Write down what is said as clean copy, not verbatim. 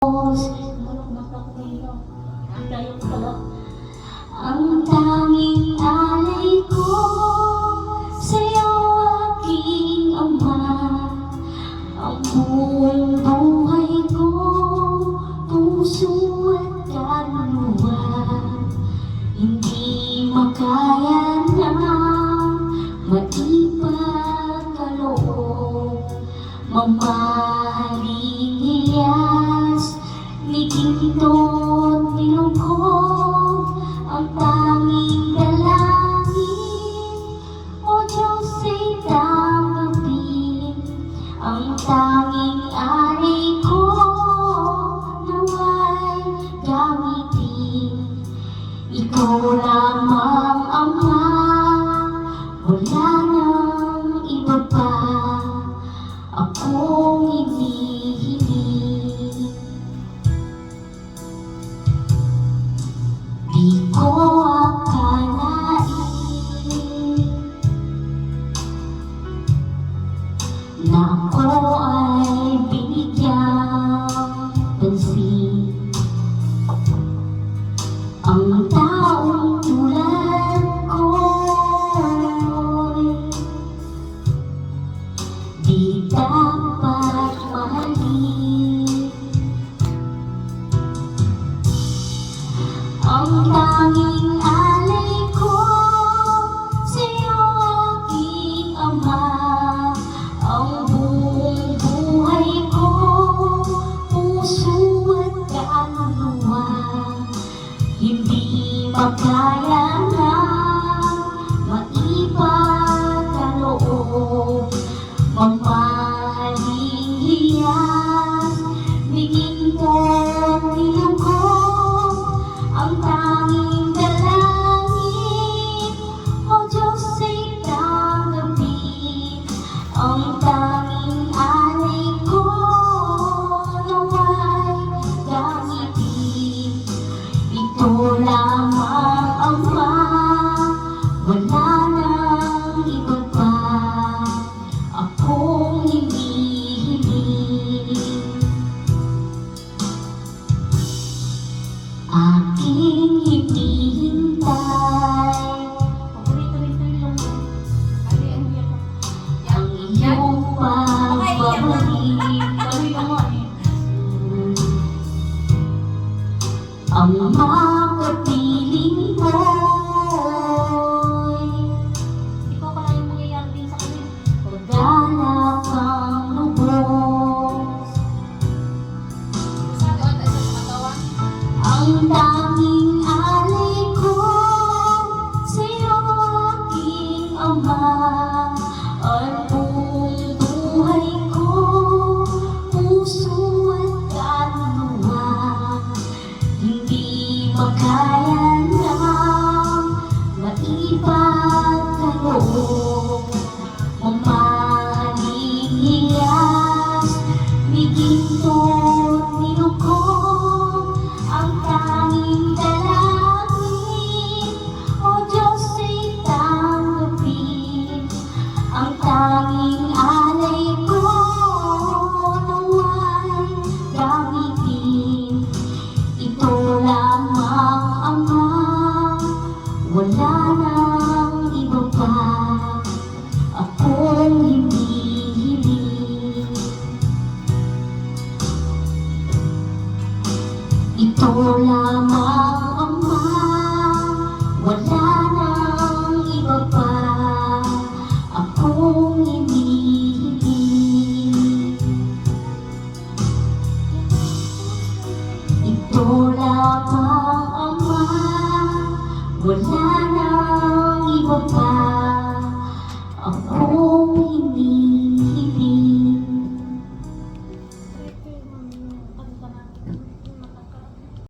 Ang tanging alay ko sa'yo, aking Ama. Ang buong buhay ko, puso at kaluluwa, hindi makaya na maipagkaloob. Mamahaling hiyas, niginto't nilungkot, ang tanging dalangin, O Diyos ay tanggapin. Ang tanging alay ko, nawa'y gamitin. Ikaw lamang, Ama, wala nang iba pa akong hinihiling. Di ko akalain na ako ay binigyang pansin. Ang taong tulad ko'y di dapat mahalin. Ang tanging alay ko sa'yo, aking Ama. Ang buong buhay ko, puso at kaluluwa, hindi makaya na maipagkaloob. Mamahaling hiyas, niginto't nilungkot, ang tanging dalangin, O Diyos ay tanggapin. Ang tanging alay ko, nawa'y gamitin. Ito lamang, Ama, wala nang iba pa akong hinihiling. Aking hinihintay ang iyong pagbabalik. Ang makapiling mo'y pagdala kang lubos. Ang tanging alay ko sa'yo, aking Ama. Ang buong buhay ko, puso at kaluluwa, hindi makaya na maipagkaloob. Mamahaling hiyas, niginto't nilungkot, ang tanging dalangin, O Diyos ay tanggapin. Ang tanging alay ko, nawa'y gamitin. Ito lamang, Ama, wala nang iba pa akong hinihiling. Ito lamang, Ama, wala nang iba pa akong hinihiling. Ito lamang, Ama, wala nang iba pa